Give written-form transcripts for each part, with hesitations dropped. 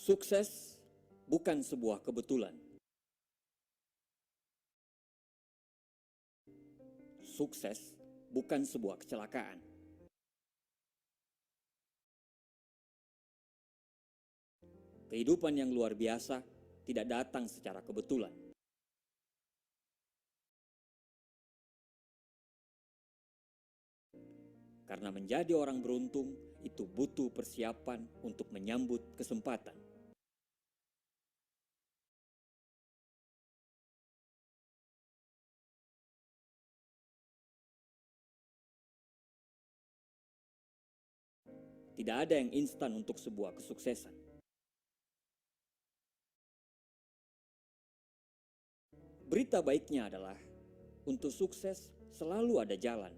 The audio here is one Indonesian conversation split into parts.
Sukses bukan sebuah kebetulan. Sukses bukan sebuah kecelakaan. Kehidupan yang luar biasa tidak datang secara kebetulan. Karena menjadi orang beruntung itu butuh persiapan untuk menyambut kesempatan. Tidak ada yang instan untuk sebuah kesuksesan. Berita baiknya adalah, untuk sukses selalu ada jalan.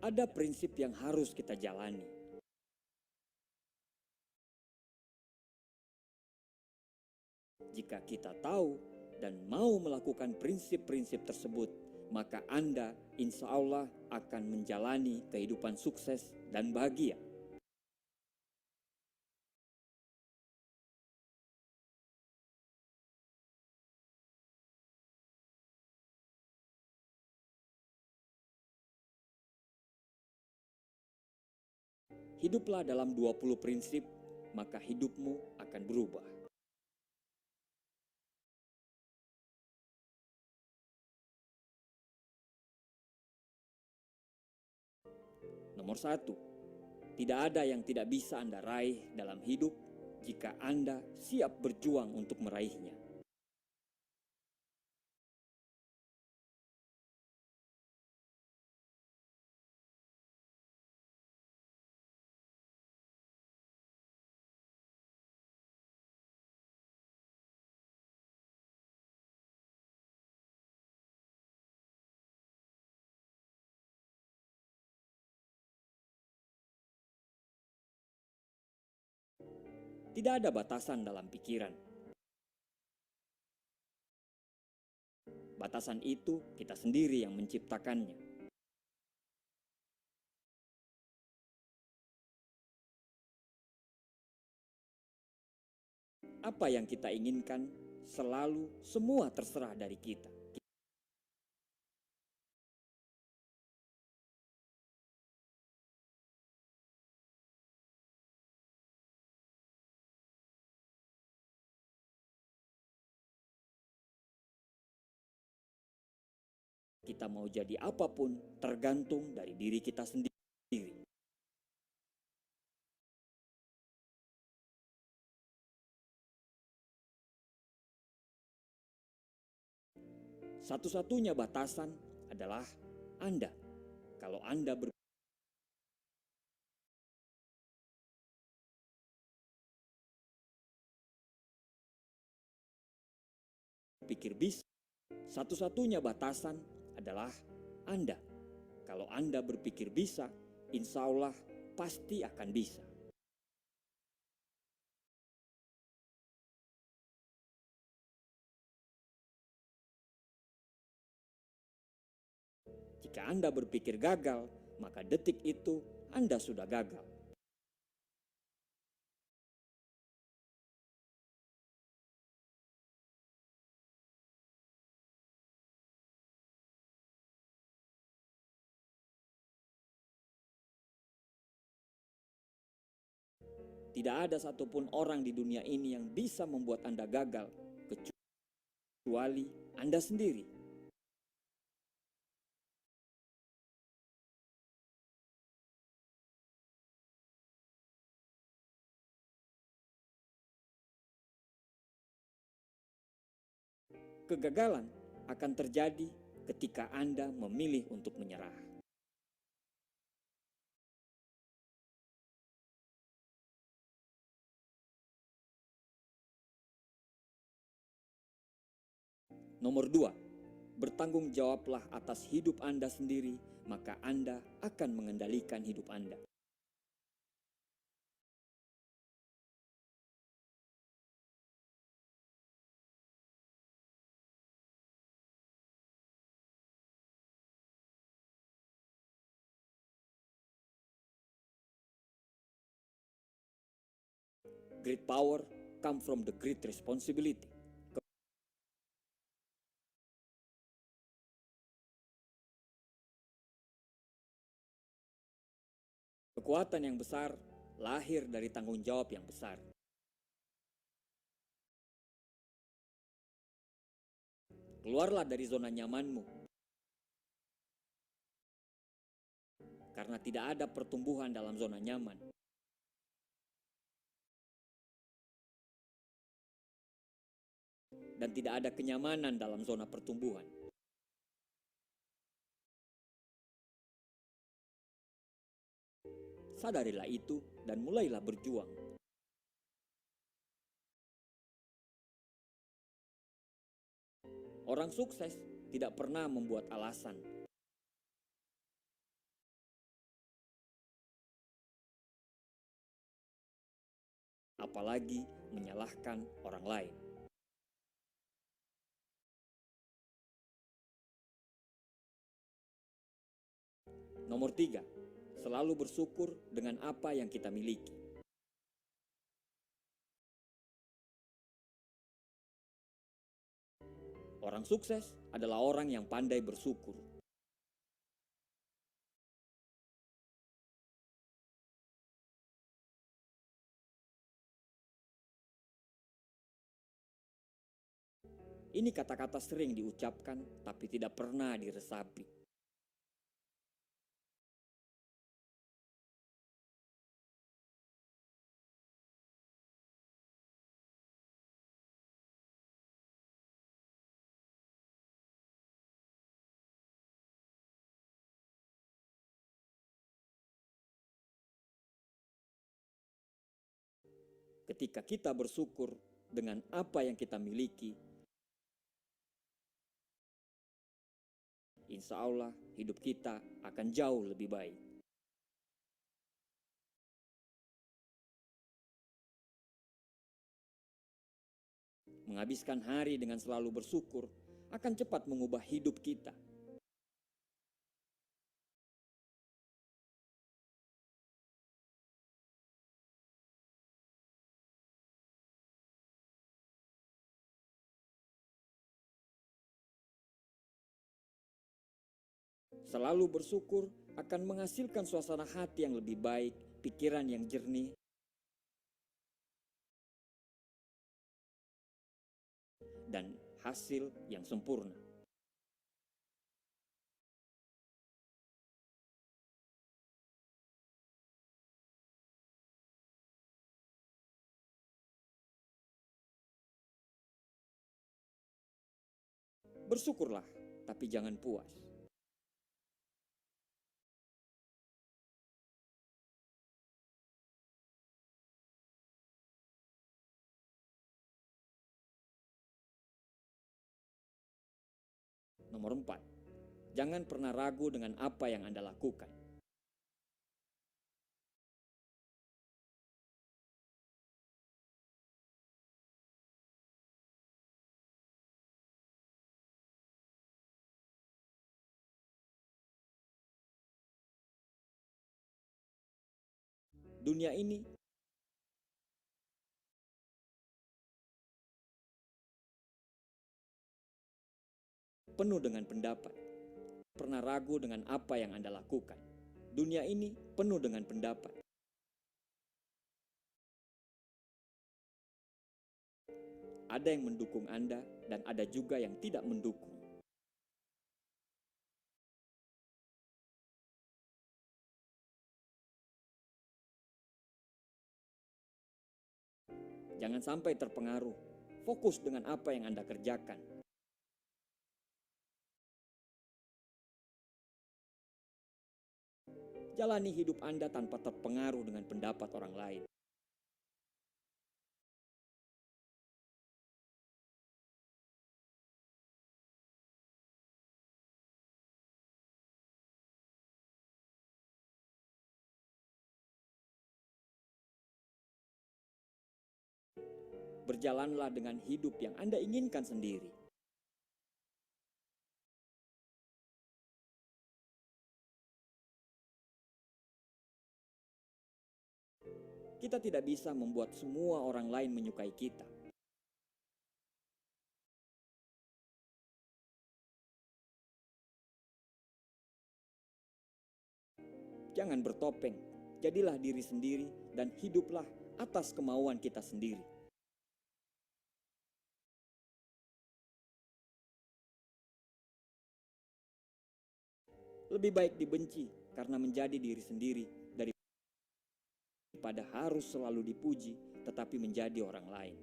Ada prinsip yang harus kita jalani. Jika kita tahu dan mau melakukan prinsip-prinsip tersebut, maka Anda insya Allah akan menjalani kehidupan sukses dan bahagia. Hiduplah dalam 20 prinsip, maka hidupmu akan berubah. Nomor 1, tidak ada yang tidak bisa Anda raih dalam hidup jika Anda siap berjuang untuk meraihnya. Tidak ada batasan dalam pikiran. Batasan itu kita sendiri yang menciptakannya. Apa yang kita inginkan selalu semua terserah dari kita. Kita mau jadi apapun tergantung dari diri kita sendiri. Satu-satunya batasan adalah Anda. Kalau Anda berpikir bisa, satu-satunya batasan adalah Anda. Kalau Anda berpikir bisa, insya Allah pasti akan bisa. Jika Anda berpikir gagal, maka detik itu Anda sudah gagal. Tidak ada satupun orang di dunia ini yang bisa membuat Anda gagal, kecuali Anda sendiri. Kegagalan akan terjadi ketika Anda memilih untuk menyerah. Nomor 2, bertanggung jawablah atas hidup Anda sendiri, maka Anda akan mengendalikan hidup Anda. Great power come from the great responsibility. Kekuatan yang besar lahir dari tanggung jawab yang besar. Keluarlah dari zona nyamanmu, karena tidak ada pertumbuhan dalam zona nyaman. Dan tidak ada kenyamanan dalam zona pertumbuhan. Sadarilah itu dan mulailah berjuang. Orang sukses tidak pernah membuat alasan. Apalagi menyalahkan orang lain. Nomor 3, selalu bersyukur dengan apa yang kita miliki. Orang sukses adalah orang yang pandai bersyukur. Ini kata-kata sering diucapkan tapi tidak pernah diresapi. Ketika kita bersyukur dengan apa yang kita miliki, insya Allah hidup kita akan jauh lebih baik. Menghabiskan hari dengan selalu bersyukur akan cepat mengubah hidup kita. Selalu bersyukur akan menghasilkan suasana hati yang lebih baik, pikiran yang jernih, dan hasil yang sempurna. Bersyukurlah, tapi jangan puas. Nomor 4, jangan pernah ragu dengan apa yang Anda lakukan. Dunia ini penuh dengan pendapat. Pernah ragu dengan apa yang Anda lakukan. Dunia ini penuh dengan pendapat. Ada yang mendukung Anda dan ada juga yang tidak mendukung. Jangan sampai terpengaruh. Fokus dengan apa yang Anda kerjakan. Jalani hidup Anda tanpa terpengaruh dengan pendapat orang lain. Berjalanlah dengan hidup yang Anda inginkan sendiri. Kita tidak bisa membuat semua orang lain menyukai kita. Jangan bertopeng, jadilah diri sendiri dan hiduplah atas kemauan kita sendiri. Lebih baik dibenci karena menjadi diri sendiri daripada harus selalu dipuji tetapi menjadi orang lain.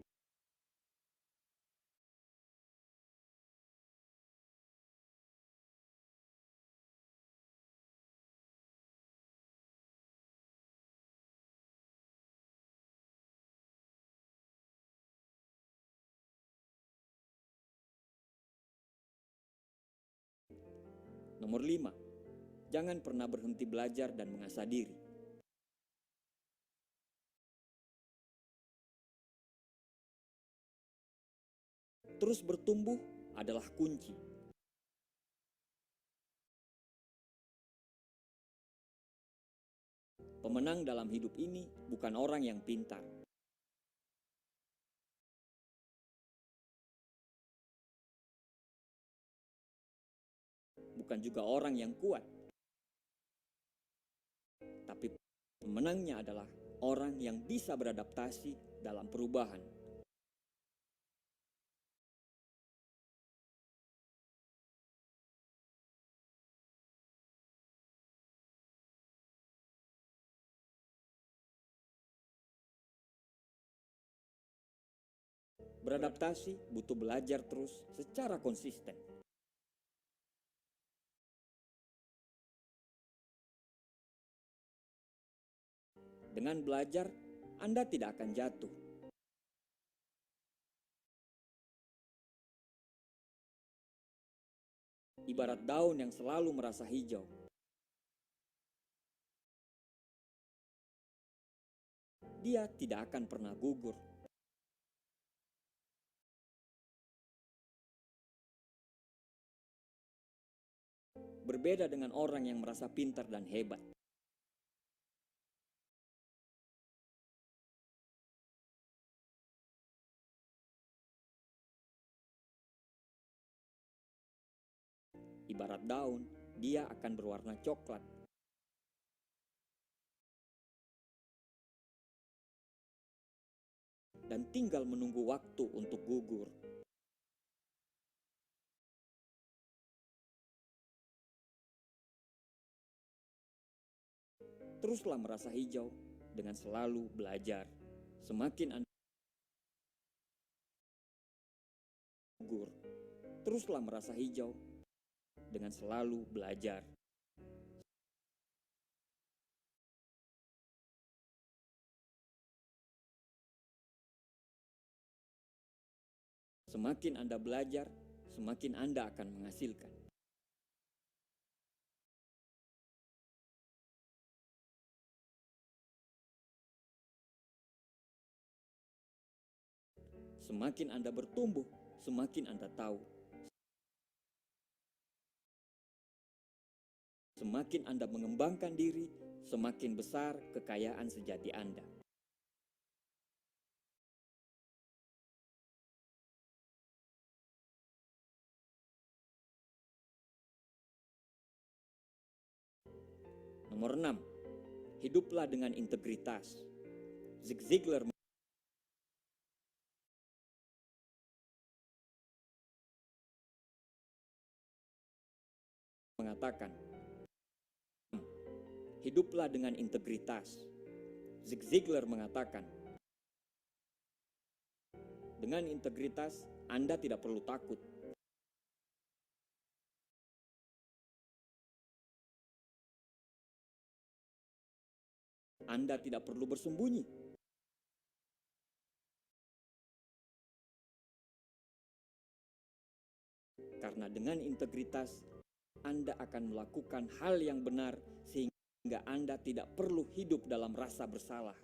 Nomor 5, jangan pernah berhenti belajar dan mengasah diri. Terus bertumbuh adalah kunci. Pemenang dalam hidup ini bukan orang yang pintar, bukan juga orang yang kuat, tapi pemenangnya adalah orang yang bisa beradaptasi dalam perubahan. Beradaptasi butuh belajar terus secara konsisten. Dengan belajar, Anda tidak akan jatuh. Ibarat daun yang selalu merasa hijau. Dia tidak akan pernah gugur. Berbeda dengan orang yang merasa pintar dan hebat. Ibarat daun, dia akan berwarna coklat. Dan tinggal menunggu waktu untuk gugur. Teruslah merasa hijau dengan selalu belajar. Semakin Anda gugur, teruslah merasa hijau dengan selalu belajar. Semakin Anda belajar, semakin Anda akan menghasilkan. Semakin Anda bertumbuh, semakin Anda tahu. Semakin Anda mengembangkan diri, semakin besar kekayaan sejati Anda. Nomor 6, hiduplah dengan integritas. Zig Ziglar mengatakan, hiduplah dengan integritas. Zig Ziglar mengatakan, dengan integritas Anda tidak perlu takut. Anda tidak perlu bersembunyi. Karena dengan integritas, Anda akan melakukan hal yang benar sehingga Anda tidak perlu hidup dalam rasa bersalah.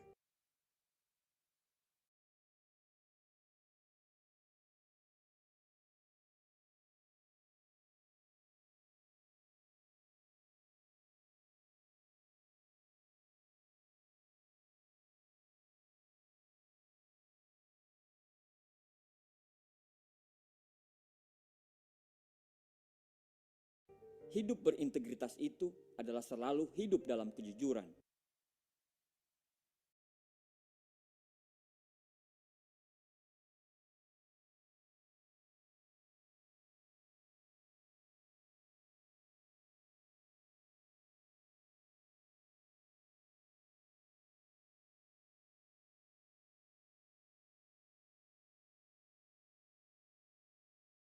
Hidup berintegritas itu adalah selalu hidup dalam kejujuran.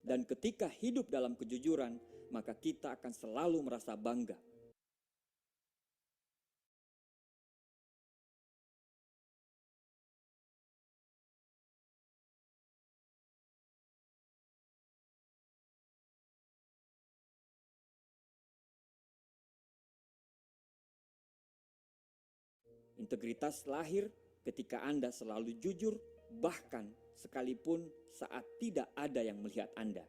Dan ketika hidup dalam kejujuran, maka kita akan selalu merasa bangga. Integritas lahir ketika Anda selalu jujur, bahkan sekalipun saat tidak ada yang melihat Anda.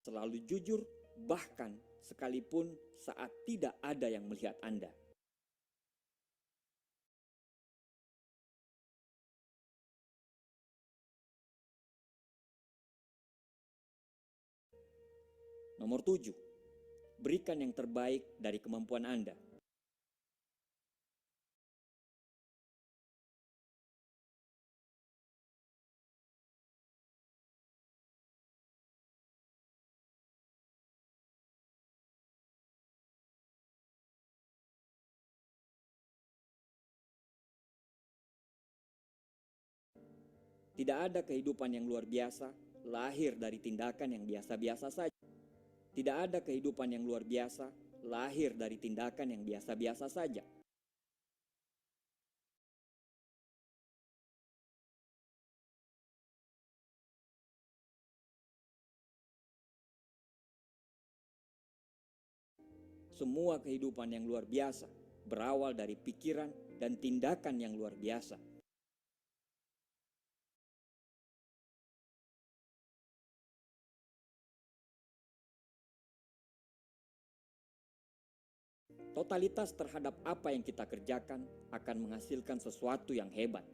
Selalu jujur, bahkan sekalipun saat tidak ada yang melihat Anda. Nomor 7, berikan yang terbaik dari kemampuan Anda. Tidak ada kehidupan yang luar biasa lahir dari tindakan yang biasa-biasa saja. Tidak ada kehidupan yang luar biasa lahir dari tindakan yang biasa-biasa saja. Semua kehidupan yang luar biasa berawal dari pikiran dan tindakan yang luar biasa. Totalitas terhadap apa yang kita kerjakan akan menghasilkan sesuatu yang hebat.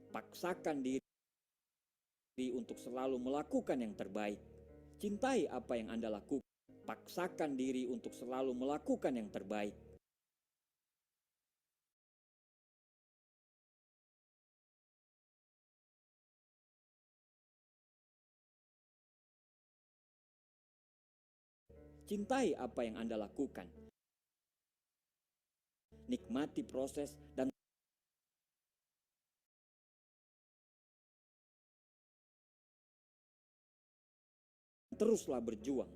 Paksakan diri untuk selalu melakukan yang terbaik. Cintai apa yang Anda lakukan. Paksakan diri untuk selalu melakukan yang terbaik. Cintai apa yang Anda lakukan. Nikmati proses dan teruslah berjuang.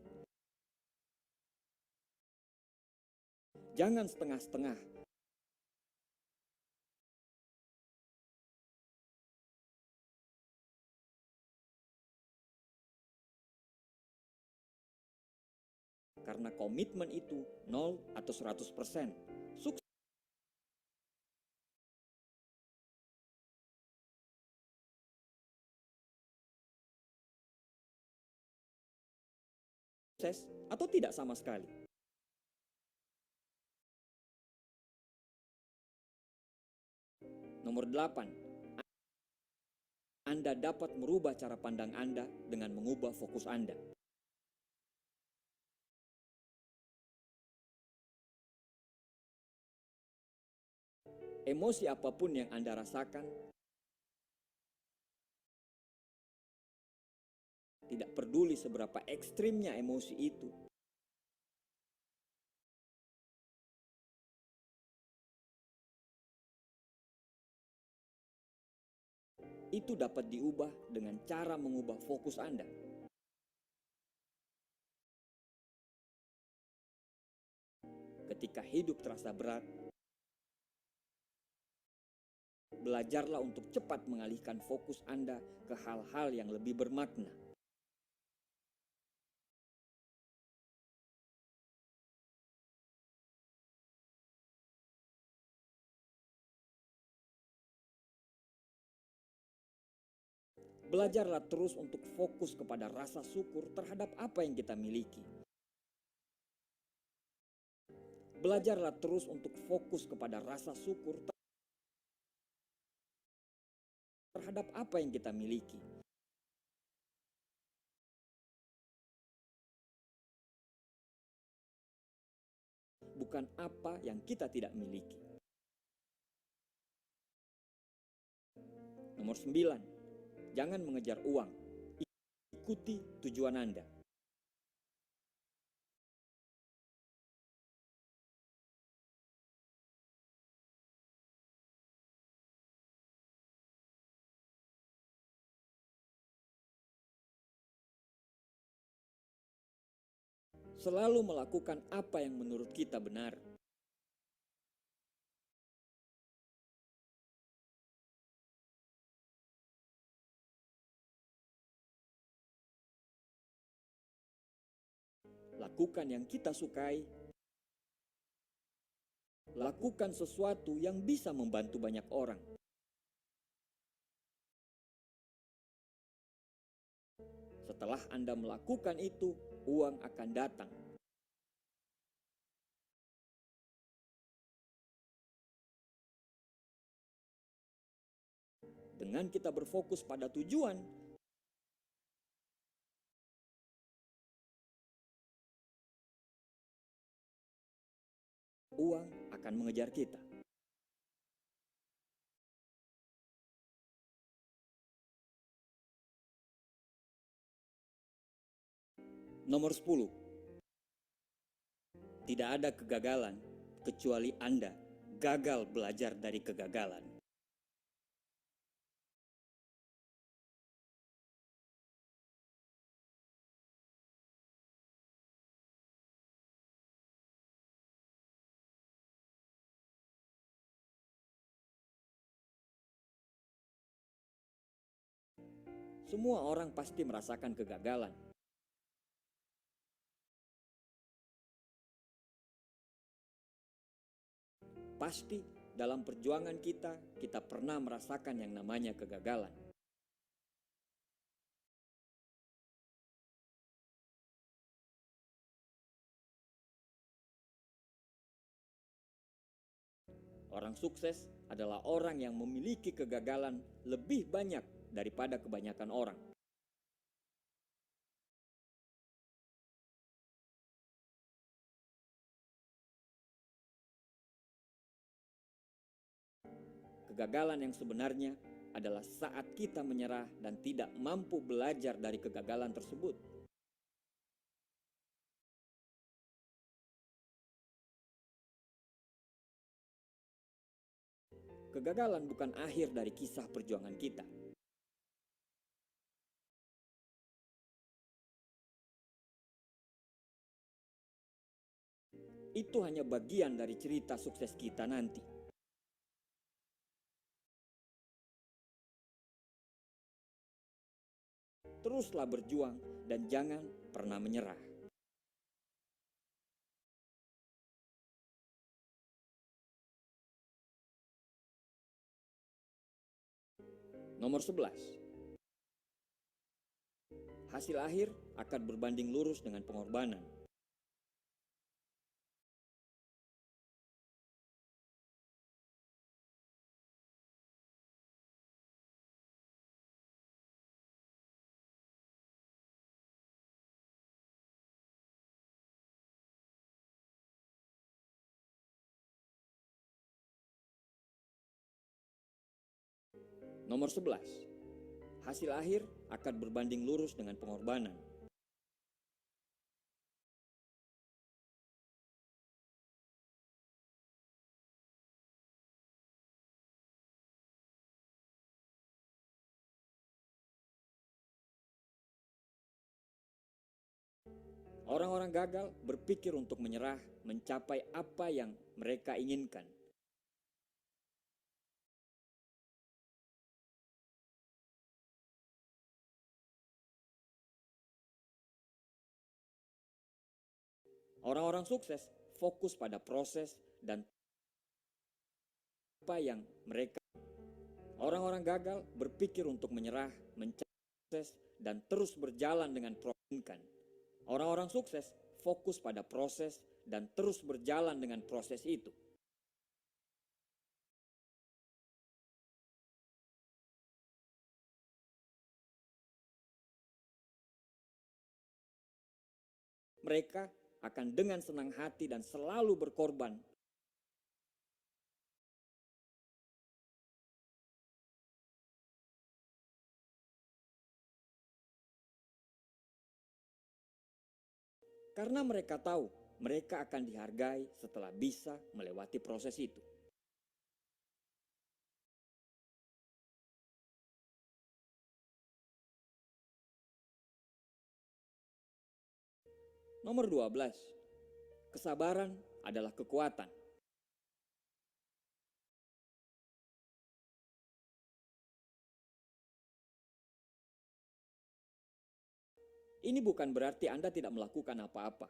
Jangan setengah-setengah. Karena komitmen itu 0 atau 100%. Sukses atau tidak sama sekali. Nomor 8, Anda dapat merubah cara pandang Anda dengan mengubah fokus Anda. Emosi apapun yang Anda rasakan, tidak peduli seberapa ekstrimnya emosi itu dapat diubah dengan cara mengubah fokus Anda. Ketika hidup terasa berat, belajarlah untuk cepat mengalihkan fokus Anda ke hal-hal yang lebih bermakna. Belajarlah terus untuk fokus kepada rasa syukur terhadap apa yang kita miliki. Belajarlah terus untuk fokus kepada rasa syukur terhadap apa yang kita miliki. Bukan apa yang kita tidak miliki. Nomor 9, jangan mengejar uang. Ikuti tujuan Anda. Selalu melakukan apa yang menurut kita benar. Lakukan yang kita sukai. Lakukan sesuatu yang bisa membantu banyak orang. Setelah Anda melakukan itu, uang akan datang. Dengan kita berfokus pada tujuan, uang akan mengejar kita. Nomor 10. Tidak ada kegagalan kecuali Anda gagal belajar dari kegagalan. Semua orang pasti merasakan kegagalan. Pasti dalam perjuangan kita pernah merasakan yang namanya kegagalan. Orang sukses adalah orang yang memiliki kegagalan lebih banyak daripada kebanyakan orang. Kegagalan yang sebenarnya adalah saat kita menyerah dan tidak mampu belajar dari kegagalan tersebut. Kegagalan bukan akhir dari kisah perjuangan kita. Itu hanya bagian dari cerita sukses kita nanti. Teruslah berjuang dan jangan pernah menyerah. Nomor 11. Hasil akhir akan berbanding lurus dengan pengorbanan. Nomor 11. Hasil akhir akan berbanding lurus dengan pengorbanan. Orang-orang gagal berpikir untuk menyerah mencapai apa yang mereka inginkan. Orang-orang sukses fokus pada proses dan apa yang mereka. Orang-orang gagal berpikir untuk menyerah, mencari proses, dan terus berjalan dengan proses. Orang-orang sukses fokus pada proses dan terus berjalan dengan proses itu. Mereka akan dengan senang hati dan selalu berkorban. Karena mereka tahu mereka akan dihargai setelah bisa melewati proses itu. Nomor 12, kesabaran adalah kekuatan. Ini bukan berarti Anda tidak melakukan apa-apa.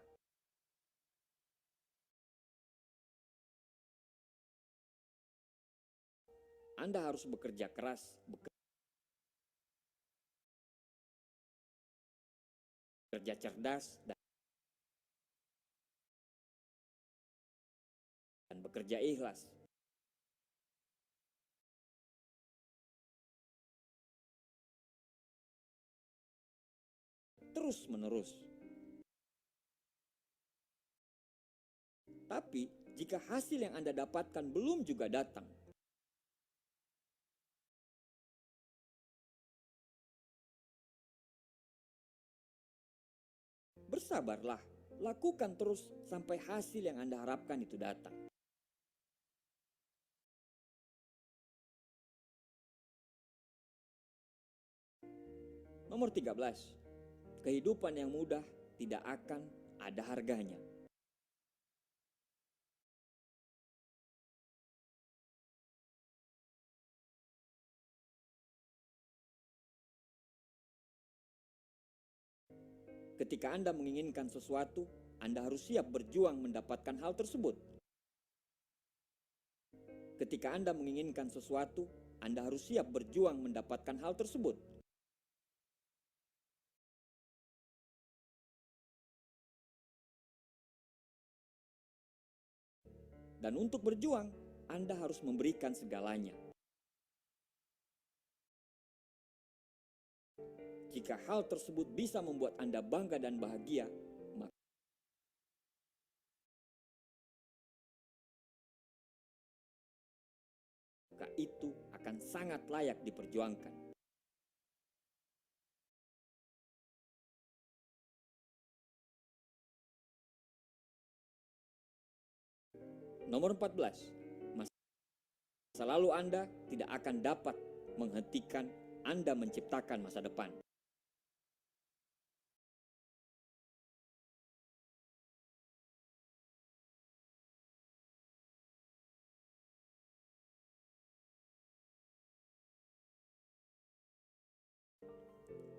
Anda harus bekerja keras, bekerja cerdas, dan bekerja ikhlas. Terus menerus. Tapi jika hasil yang Anda dapatkan belum juga datang, bersabarlah, lakukan terus sampai hasil yang Anda harapkan itu datang. Nomor 13, kehidupan yang mudah tidak akan ada harganya. Ketika Anda menginginkan sesuatu, Anda harus siap berjuang mendapatkan hal tersebut. Ketika Anda menginginkan sesuatu, Anda harus siap berjuang mendapatkan hal tersebut. Dan untuk berjuang, Anda harus memberikan segalanya. Jika hal tersebut bisa membuat Anda bangga dan bahagia, maka itu akan sangat layak diperjuangkan. Nomor 14, masa lalu Anda tidak akan dapat menghentikan Anda menciptakan masa depan.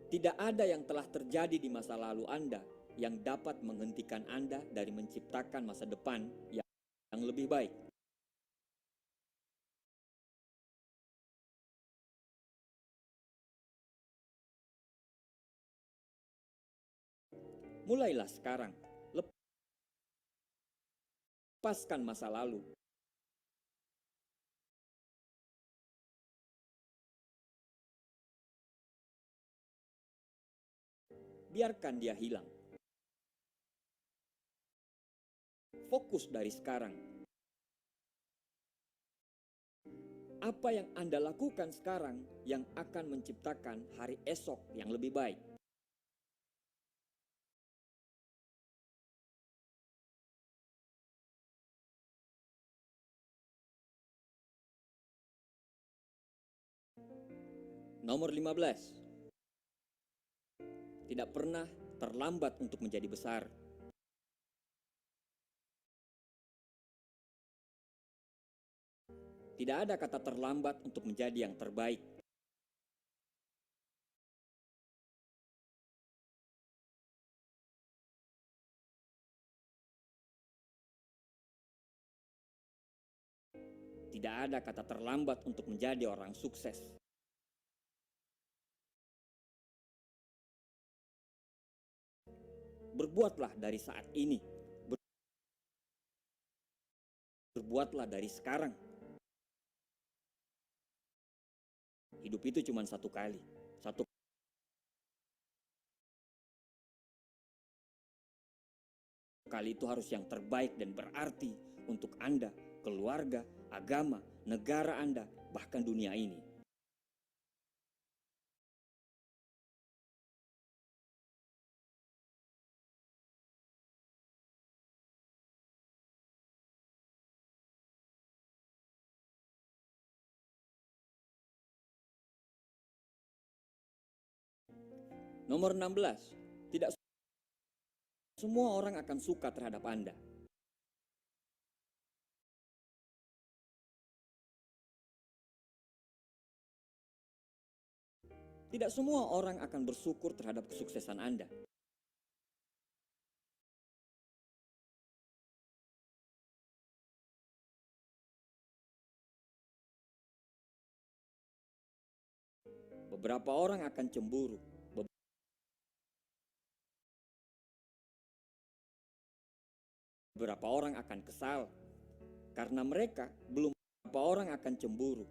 Tidak ada yang telah terjadi di masa lalu Anda yang dapat menghentikan Anda dari menciptakan masa depan yang lebih baik. Mulailah sekarang, lepaskan masa lalu. Biarkan dia hilang. Fokus dari sekarang. Apa yang Anda lakukan sekarang yang akan menciptakan hari esok yang lebih baik. Nomor 15, tidak pernah terlambat untuk menjadi besar. Tidak ada kata terlambat untuk menjadi yang terbaik. ada kata terlambat untuk menjadi orang sukses. Berbuatlah dari saat ini. Berbuatlah dari sekarang. Hidup itu cuma satu kali. Satu kali itu harus yang terbaik dan berarti untuk Anda, keluarga, agama, negara Anda, bahkan dunia ini. Nomor 16, tidak semua orang akan suka terhadap Anda. Tidak semua orang akan bersyukur terhadap kesuksesan Anda. Beberapa orang akan cemburu. Beberapa orang akan kesal karena mereka belum. Beberapa orang akan cemburu.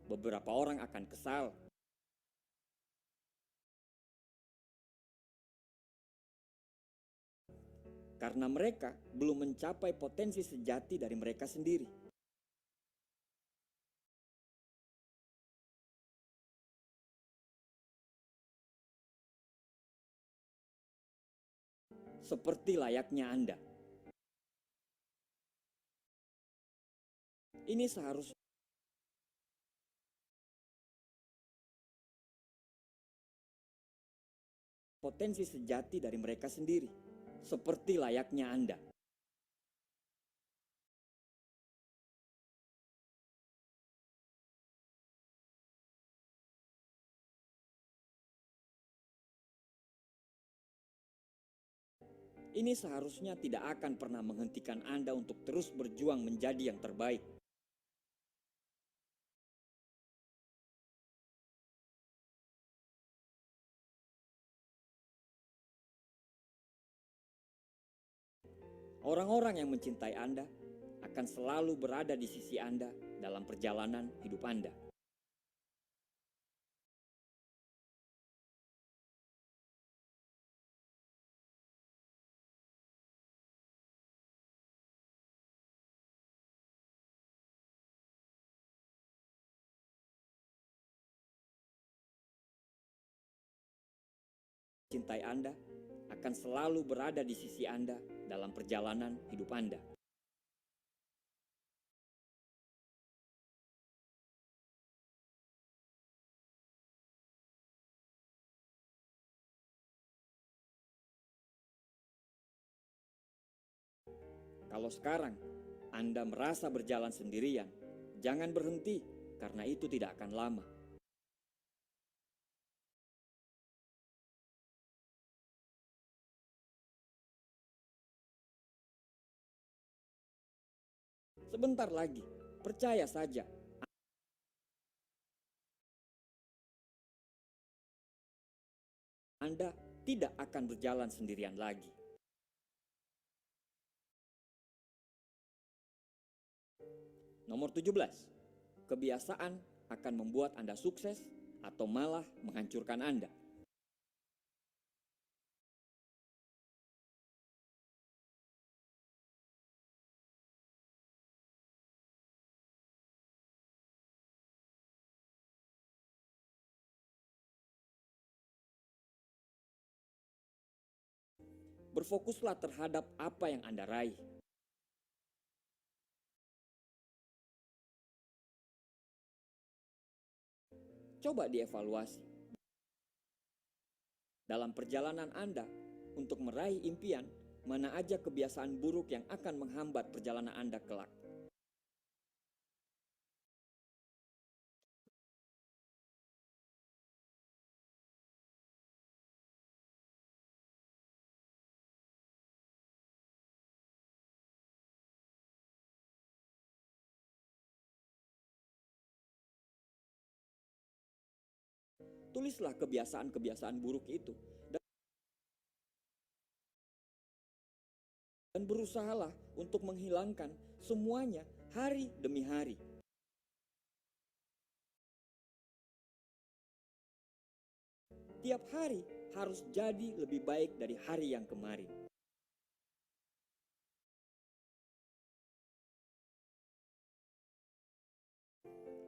Beberapa orang akan kesal karena mereka belum mencapai potensi sejati dari mereka sendiri. Seperti layaknya Anda. Ini seharusnya potensi sejati dari mereka sendiri. Seperti layaknya Anda. Ini seharusnya tidak akan pernah menghentikan Anda untuk terus berjuang menjadi yang terbaik. Orang-orang yang mencintai Anda akan selalu berada di sisi Anda dalam perjalanan hidup Anda. Cintai Anda akan selalu berada di sisi Anda dalam perjalanan hidup Anda. Kalau sekarang Anda merasa berjalan sendirian, jangan berhenti karena itu tidak akan lama. Sebentar lagi, percaya saja, Anda tidak akan berjalan sendirian lagi. Nomor 17, kebiasaan akan membuat Anda sukses atau malah menghancurkan Anda. Berfokuslah terhadap apa yang Anda raih. Coba dievaluasi. Dalam perjalanan Anda untuk meraih impian, mana aja kebiasaan buruk yang akan menghambat perjalanan Anda kelak. Tulislah kebiasaan-kebiasaan buruk itu dan berusahalah untuk menghilangkan semuanya hari demi hari. Tiap hari harus jadi lebih baik dari hari yang kemarin.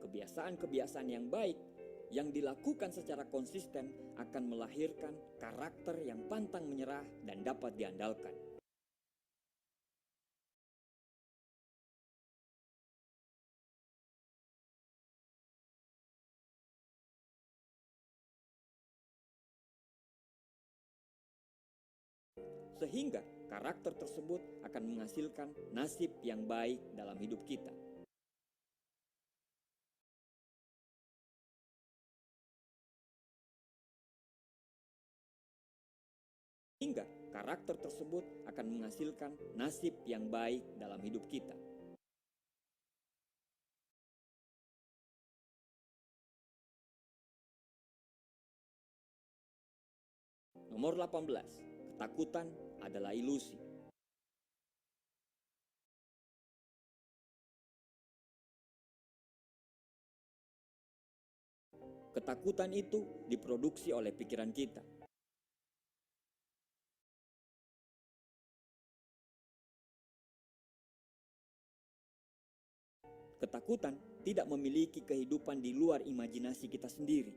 Kebiasaan-kebiasaan yang baik yang dilakukan secara konsisten akan melahirkan karakter yang pantang menyerah dan dapat diandalkan. Sehingga karakter tersebut akan menghasilkan nasib yang baik dalam hidup kita. Hingga karakter tersebut akan menghasilkan nasib yang baik dalam hidup kita. Nomor 18, ketakutan adalah ilusi. Ketakutan itu diproduksi oleh pikiran kita. Ketakutan tidak memiliki kehidupan di luar imajinasi kita sendiri.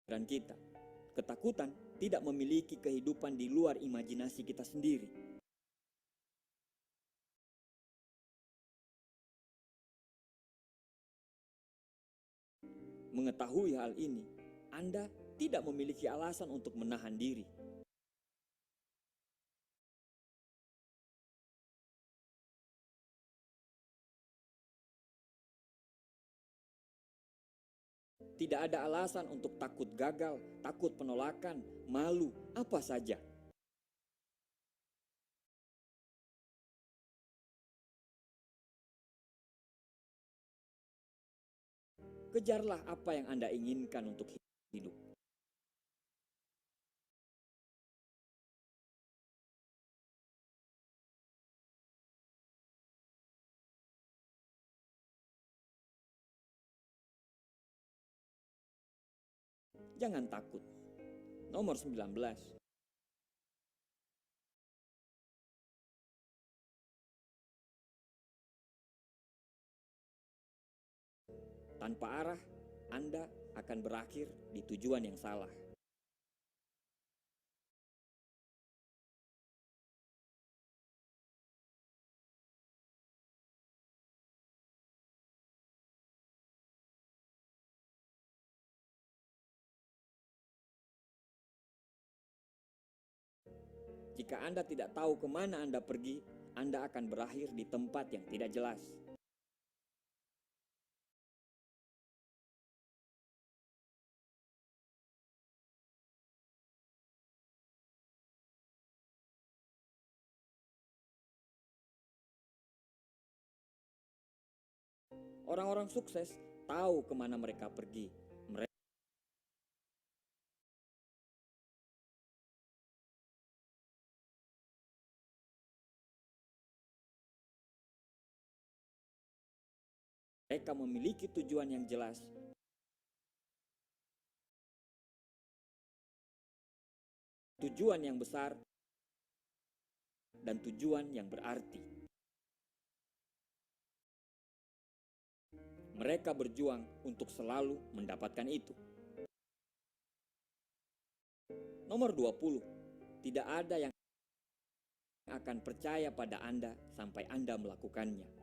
Pikiran kita. Ketakutan tidak memiliki kehidupan di luar imajinasi kita sendiri. Mengetahui hal ini, Anda tidak memiliki alasan untuk menahan diri. Tidak ada alasan untuk takut gagal, takut penolakan, malu, apa saja. Kejarlah apa yang Anda inginkan untuk hidup. Jangan takut. Nomor 19. Tanpa arah, Anda akan berakhir di tujuan yang salah. Jika Anda tidak tahu kemana Anda pergi, Anda akan berakhir di tempat yang tidak jelas. Orang-orang sukses tahu kemana mereka pergi. Mereka memiliki tujuan yang jelas. Tujuan yang besar dan tujuan yang berarti. Mereka berjuang untuk selalu mendapatkan itu. Nomor 20. Tidak ada yang akan percaya pada Anda sampai Anda melakukannya.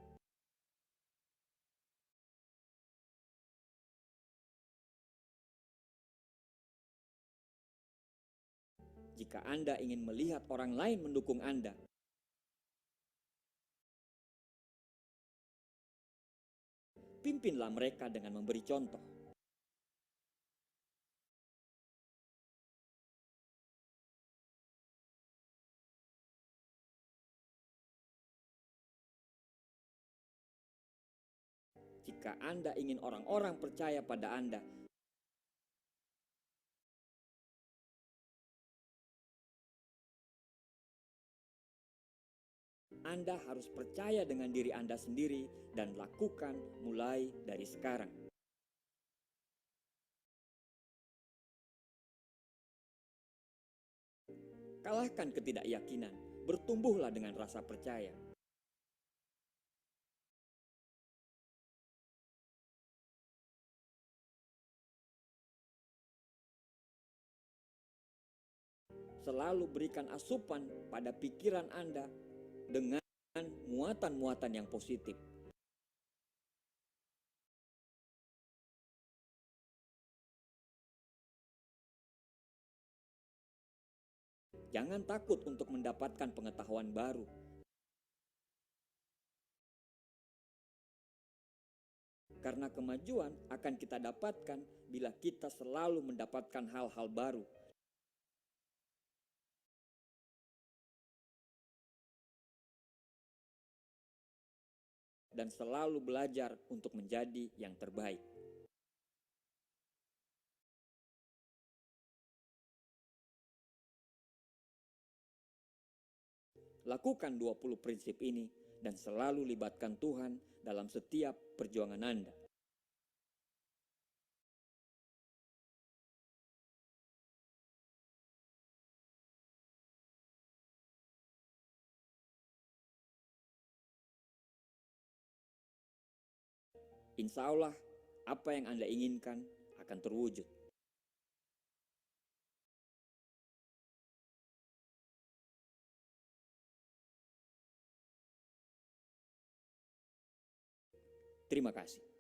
Jika Anda ingin melihat orang lain mendukung Anda, pimpinlah mereka dengan memberi contoh. Jika Anda ingin orang-orang percaya pada Anda, Anda harus percaya dengan diri Anda sendiri dan lakukan mulai dari sekarang. Kalahkan ketidakyakinan, bertumbuhlah dengan rasa percaya. Selalu berikan asupan pada pikiran Anda dengan muatan-muatan yang positif. Jangan takut untuk mendapatkan pengetahuan baru. Karena kemajuan akan kita dapatkan bila kita selalu mendapatkan hal-hal baru. Dan selalu belajar untuk menjadi yang terbaik. Lakukan 20 prinsip ini dan selalu libatkan Tuhan dalam setiap perjuangan Anda. Insya Allah, apa yang Anda inginkan akan terwujud. Terima kasih.